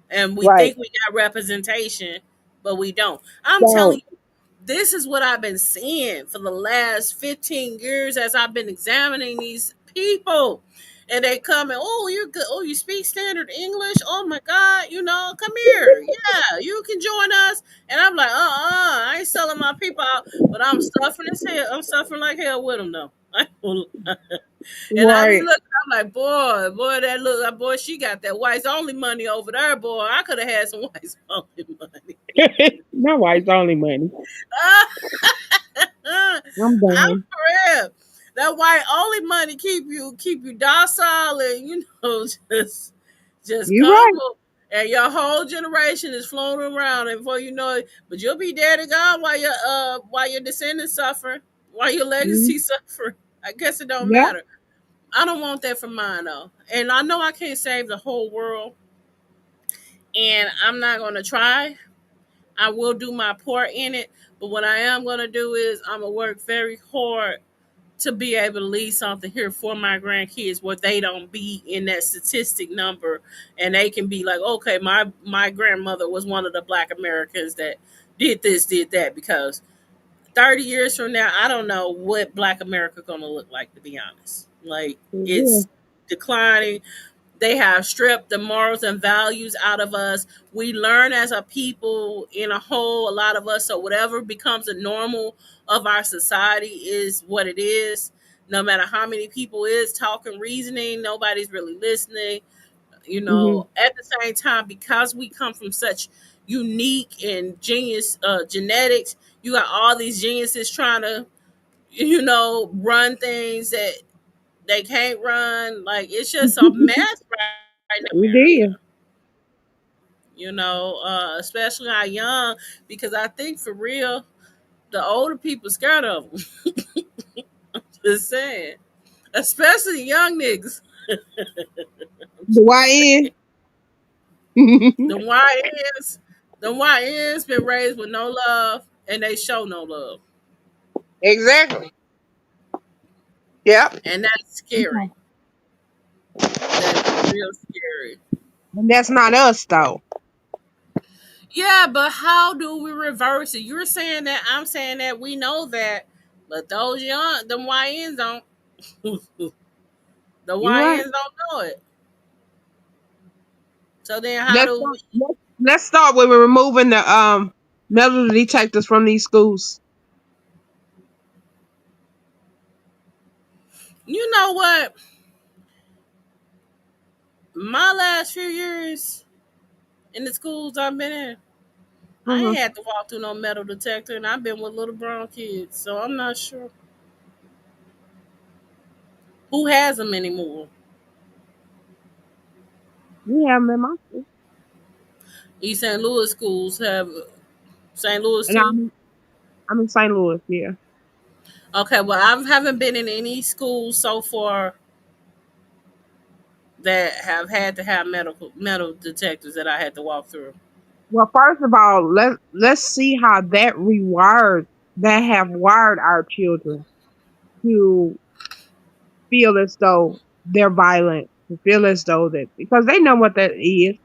And we Right. think we got representation, but we don't. I'm telling Don't. you, this is what I've been seeing for the last 15 years as I've been examining these people. And they come and, oh, you're good. Oh, you speak standard English. Oh my God, you know, come here. Yeah, you can join us. And I'm like, I ain't selling my people out, but I'm suffering as hell. I'm suffering like hell with them though. And I be Right. looking, I'm like, boy, that look, boy, she got that whites only money over there, boy. I could have had some whites only money. My wife's only money. I'm I'm done. for real. That white only money keep you docile and just You right. comfortable. And your whole generation is floating around, and before you know it, but you'll be dead and gone while your descendants suffer, while your Mhm. legacy suffer. I guess it don't Yeah. matter. I don't want that for mine though, and I know I can't save the whole world, and I'm not gonna try. I will do my part in it, but what I am going to do is I'm going to work very hard to be able to leave something here for my grandkids where they don't be in that statistic number, and they can be like, okay, my grandmother was one of the Black Americans that did this, did that. Because 30 years from now, I don't know what Black America gonna look like, to be honest. Like, Yeah. it's declining. They have stripped the morals and values out of us. We learn as a people in a whole, a lot of us. So whatever becomes a normal of our society is what it is. No matter how many people is talking, reasoning, nobody's really listening. Hmm. At the same time, because we come from such unique and genius genetics, you got all these geniuses trying to, run things that they can't run. Like, it's just a mess right in We America. did. Especially our young, because I think for real, the older people scared of them. Just saying, especially young niggas. The YN. The YNs, the YNs been raised with no love, and they show no love, Exactly. Yep. and that's scary. That is real scary. And that's not us though. Yeah, but how do we reverse it? You're saying that, I'm saying that, we know that, but those young, the YNs don't. The You're right. YNs don't know it. So then, how Let's do start, we? let's start with removing the metal detectors from these schools. You know what? My last few years in the schools I've been in, I Hmm. ain't had to walk through no metal detector, and I've been with little brown kids, so I'm not sure who has them anymore. We have them in my school. East St. Louis schools have St. Louis And too. I'm in St. Louis, yeah. Okay, well, I haven't been in any schools so far that have had to have metal detectors that I had to walk through. Well, first of all, let's see how that have wired our children to feel as though they're violent, to feel as though that because they know what that is.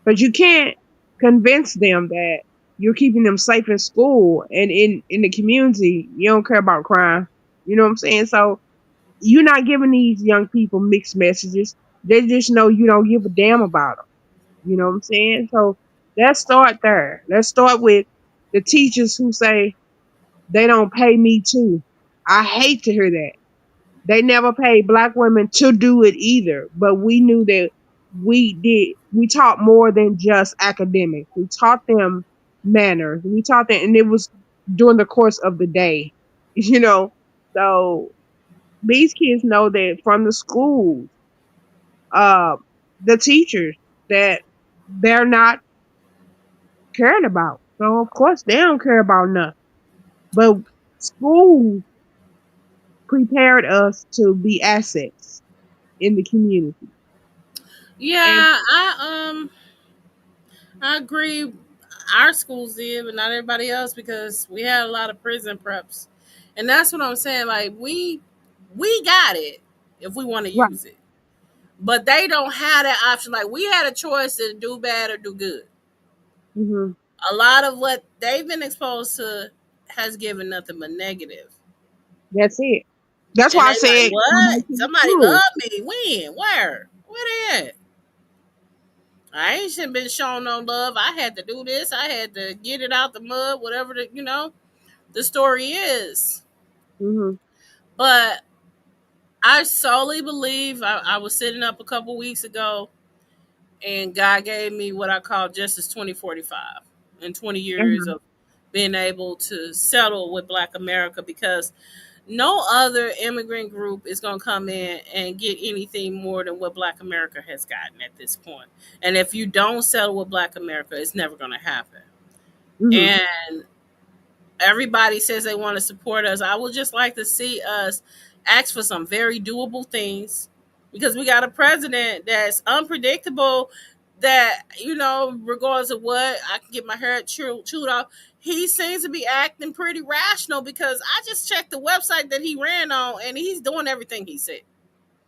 But you can't convince them that you're keeping them safe in school and in the community. You don't care about crime. You know what I'm saying? So you're not giving these young people mixed messages. They just know you don't give a damn about them. You know what I'm saying? So let's start there. Let's start with the teachers who say they don't pay me too. I hate to hear that. They never paid black women to do it either, but we knew that we taught more than just academics. We taught them manners. We taught them, and it was during the course of the day, you know. So these kids know that from the schools, uh, the teachers, that they're not caring about. So of course they don't care about nothing. But school prepared us to be assets in the community. And Yeah, I agree. Our schools did, but not everybody else, because we had a lot of prison preps, and that's what I'm saying. Like, we got it if we want to right. use it, but they don't have that option. Like, we had a choice to do bad or do good. Hmm. A lot of what they've been exposed to has given nothing but negative. That's it. That's And why I they like, said come back what? to the Somebody school. love me? When? Where? Where they at? I ain't should been shown no love. I had to do this. I had to get it out the mud, whatever the story is. Hmm. But I solely believe, I was sitting up a couple weeks ago, and God gave me what I call Justice 2045, and 20 years Uh-huh. of being able to settle with Black America, because no other immigrant group is going to come in and get anything more than what Black America has gotten at this point. And if you don't settle with Black America, it's never going to happen. Hmm. And everybody says they want to support us. I would just like to see us ask for some very doable things, because we got a president that's unpredictable. that, regardless of what, I can get my hair chewed off. He seems to be acting pretty rational because I just checked the website that he ran on and he's doing everything he said.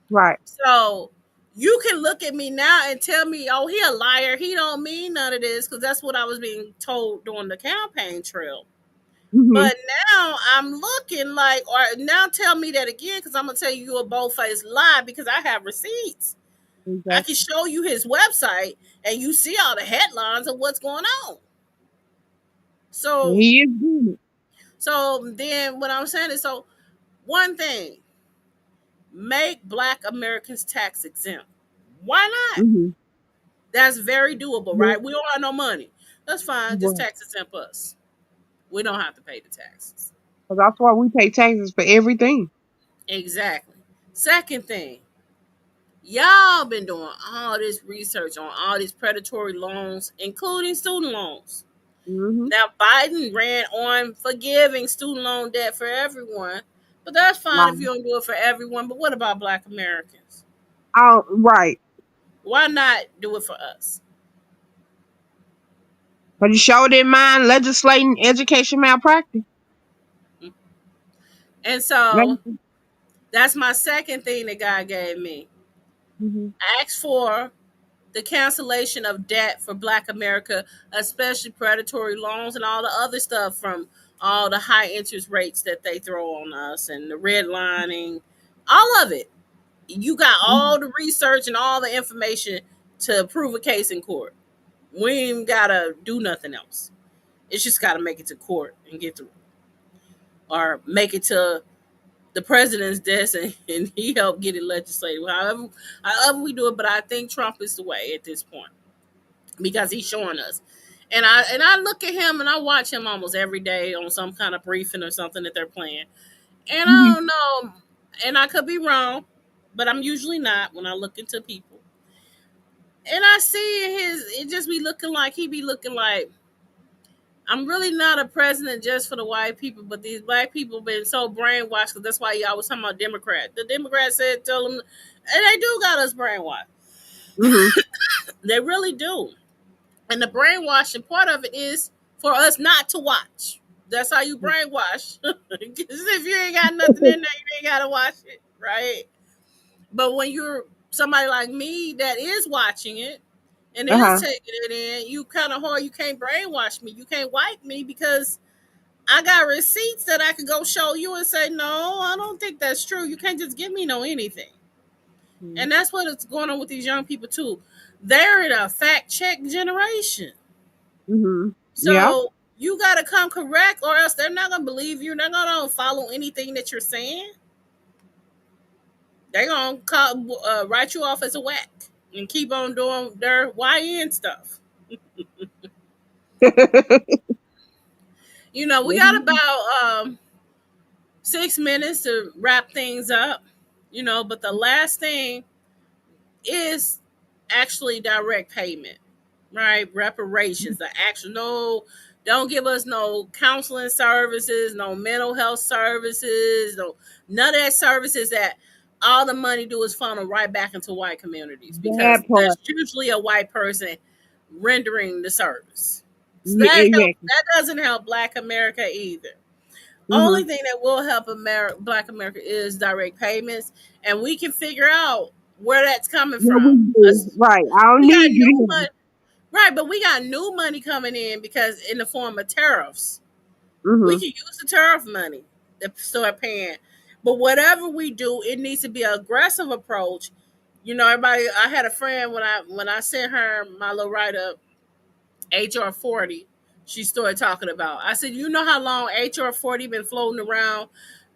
Right. So you can look at me now and tell me, oh, he a liar. He don't mean none of this, because that's what I was being told during the campaign trail. Mm-hmm. But now I'm looking like, or now tell me that again, because I'm gonna tell you a bold-faced lie because I have receipts. I can Exactly. show you his website and you see all the headlines of what's going on. So He is doing so then what I'm saying is, so one thing, make Black Americans tax exempt. Why it. not? Mm-hmm. That's very doable, Yeah. right? We don't have no money. That's fine. Just Well, tax exempt us. We don't have to pay the taxes. 'cause that's why we pay taxes for everything. Exactly. Second thing, y'all been doing all this research on all these predatory loans, including student loans. Mm-hmm. Now, Biden ran on forgiving student loan debt for everyone, but that's fine Right. if you don't do it for everyone. But what about Black Americans? Oh, right. Why not do it for us? But you sure didn't mind legislating education malpractice. And so Leg- that's my second thing that God gave me. Mhm. Ask for the cancellation of debt for Black America, especially predatory loans and all the other stuff from all the high interest rates that they throw on us and the redlining, all of it. You got Mhm. all the research and all the information to prove a case in court. We ain't even gotta do nothing else. It's just gotta make it to court and get through, or make it to the president's desk and he helped get it legislated. However we do it, but I think Trump is the way at this point because he's showing us. And I look at him and I watch him almost every day on some kind of briefing or something that they're playing. And I Mhm. don't know, and I could be wrong, but I'm usually not when I look into people. And I see it just be looking like he be looking like, I'm really not a president just for the white people, but these black people been so brainwashed. Cause that's why y'all was talking about Democrat. The Democrats said, tell them, and they do got us brainwashed. Mhm. They really do. And the brainwashing part of it is for us not to watch. That's how you brainwash. Because if you ain't got nothing in there, you ain't got to watch it, right? But when you're somebody like me that is watching it and Uh is huh. taking it in, you kind of hard. You can't brainwash me. You can't wipe me because I got receipts that I could go show you and say, no, I don't think that's true. You can't just give me no anything. And that's what is going on with these young people too. They're in a fact check generation. Mhm. Yeah. So you got to come correct, or else they're not going to believe you. They're not going to follow anything that you're saying. They're going to write you off as a whack and keep on doing their YN stuff. We got about 6 minutes to wrap things up, but the last thing is actually direct payment, right? Reparations, the actual, no, don't give us no counseling services, no mental health services, no, none of that services that all the money do is funnel right back into white communities because That part. that's usually a white person rendering the service. So Yeah, exactly. that doesn't help Black America either. Only Mhm. thing that will help Black America is direct payments, and we can figure out where that's coming What we from. do. Right. I don't We got need new you money, right? But we got new money coming in because in the form of tariffs, to. we Mhm. can use the tariff money to start paying. But whatever we do, it needs to be an aggressive approach. Everybody. I had a friend when I sent her my little write up, HR 40, she started talking about. I said, you know how long HR 40 been floating around?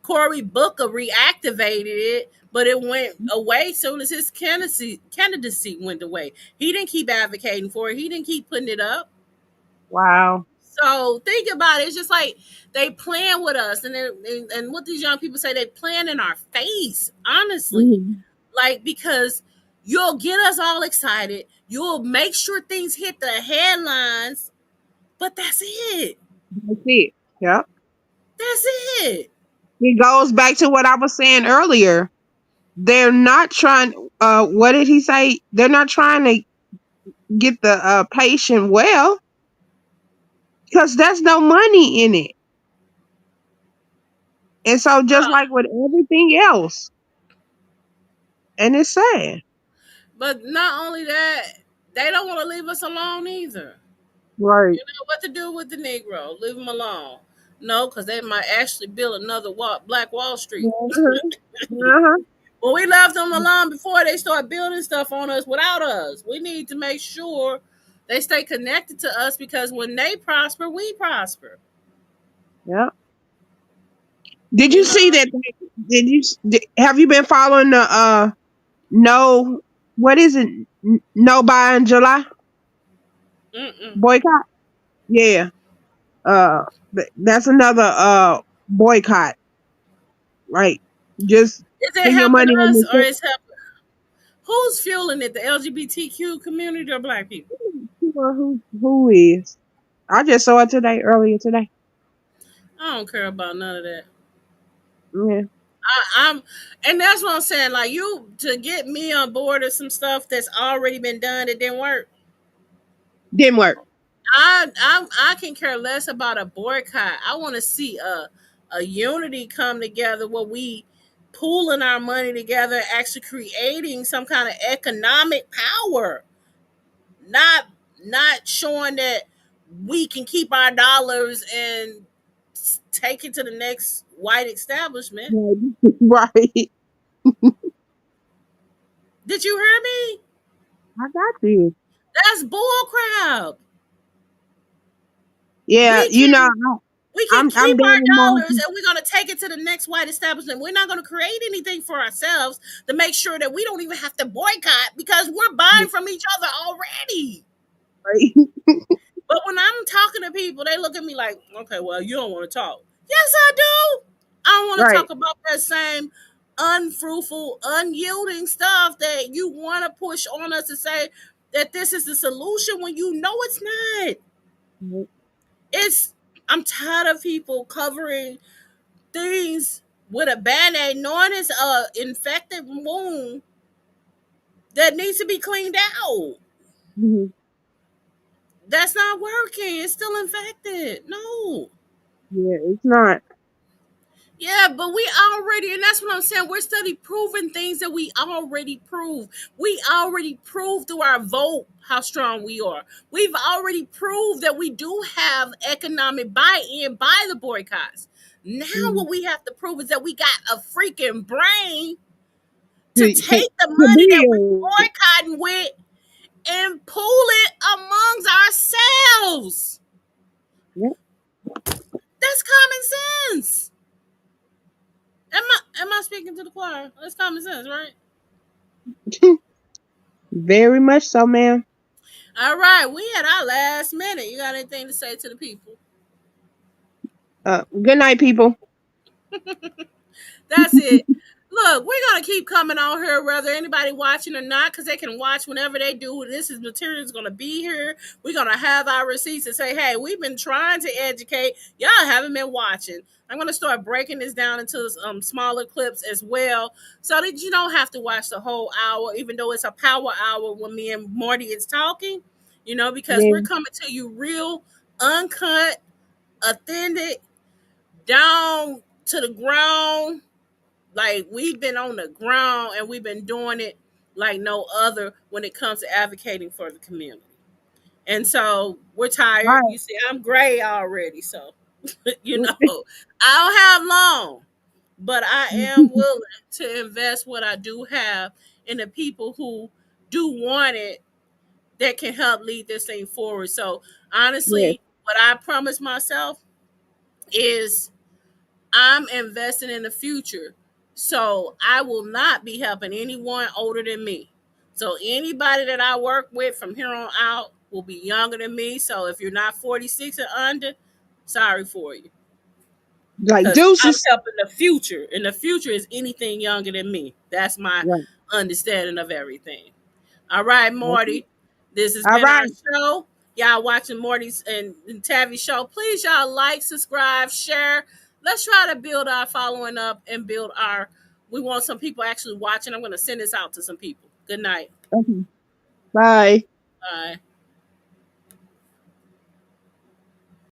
Cory Booker reactivated it, but it went away soon as his candidacy went away. He didn't keep advocating for it. He didn't keep putting it up. Wow. So think about it. It's just like they playing with us, and what these young people say, they playing in our face. Honestly, Mhm. like because you'll get us all excited. You'll make sure things hit the headlines, but that's it. That's it. Yep. That's it. It goes back to what I was saying earlier. They're not trying. What did he say? They're not trying to get the patient well, because there's no money in it. And so just like with everything else, and it's sad. But not only that, they don't want to leave us alone either. Right. You know what to do with the Negro? Leave them alone. No, because they might actually build another Black Wall Street. Uh-huh. Uh-huh. Well, we left them alone before they start building stuff on us without us. We need to make sure they stay connected to us because when they prosper, we prosper. Yeah. Did you You know? see that? Have you been following the no, what is it? No buy in July Mm-mm. boycott? Yeah. Uh, that's another boycott. Right. Just Is it spend your helping money on us or the is helping? Who's fueling it? The LGBTQ community or black people? who is. I just saw it today, earlier today. I don't care about none of that. Yeah. I'm, and that's what I'm saying. Like you to get me on board of some stuff that's already been done, it didn't work. Didn't work. I can care less about a boycott. I want to see a unity come together where we pooling our money together, actually creating some kind of economic power. Not not showing that we can keep our dollars and take it to the next white establishment. Right. Did you hear me? I got this. That's bull crap. Yeah, We can we can I'm keep down our in dollars Martin. and we're going to take it to the next white establishment. We're not going to create anything for ourselves to make sure that we don't even have to boycott because we're buying from each other already. Right. But when I'm talking to people, they look at me like, okay, well, you don't want to talk. Yes, I do. I don't want to Right. talk about that same unfruitful, unyielding stuff that you want to push on us to say that this is the solution when you know it's not. It's I'm tired of people covering things with a band-aid knowing it's a infected wound that needs to be cleaned out. Mhm. That's not working. It's still infected. No. Yeah, it's not. Yeah, but we already, and that's what I'm saying. We're study proving things that we already proved. We already proved through our vote how strong we are. We've already proved that we do have economic buy-in by the boycotts. Now Mhm. what we have to prove is that we got a freaking brain to To take the money that we build. boycotting with and pool it amongst ourselves. Yep. That's common sense. Am I speaking to the choir? That's common sense, right? Very much so, ma'am. All right, we at our last minute. You got anything to say to the people? Good night, people. That's it. Look, we're gonna keep coming on here, whether anybody watching or not, because they can watch whenever they do. This is material is gonna be here. We're gonna have our receipts and say, "Hey, we've been trying to educate. Y'all haven't been watching." I'm gonna start breaking this down into smaller clips as well, so that you don't have to watch the whole hour, even though it's a power hour when me and Morty is talking. You know, because we're Yeah. coming to you real, uncut, authentic, down to the ground. Like we've been on the ground and we've been doing it like no other when it comes to advocating for the community. And so we're tired. Right. You see, I'm gray already. So, I don't have long, but I am willing to invest what I do have in the people who do want it that can help lead this thing forward. So, Yes. honestly, what I promise myself is I'm investing in the future. So I will not be helping anyone older than me. So anybody that I work with from here on out will be younger than me. So if you're not 46 or under, sorry for you. Like Because I'm deuces. helping the future. And the future is anything younger than me. That's my Right. understanding of everything. All right, Okay. Morty. This has All been our right. show. Y'all watching Morty's and Tavi's show. Please, y'all like, subscribe, share. Let's try to build our following up and build our. We want some people actually watching. I'm going to send this out to some people. Good night. Okay. Bye. Bye.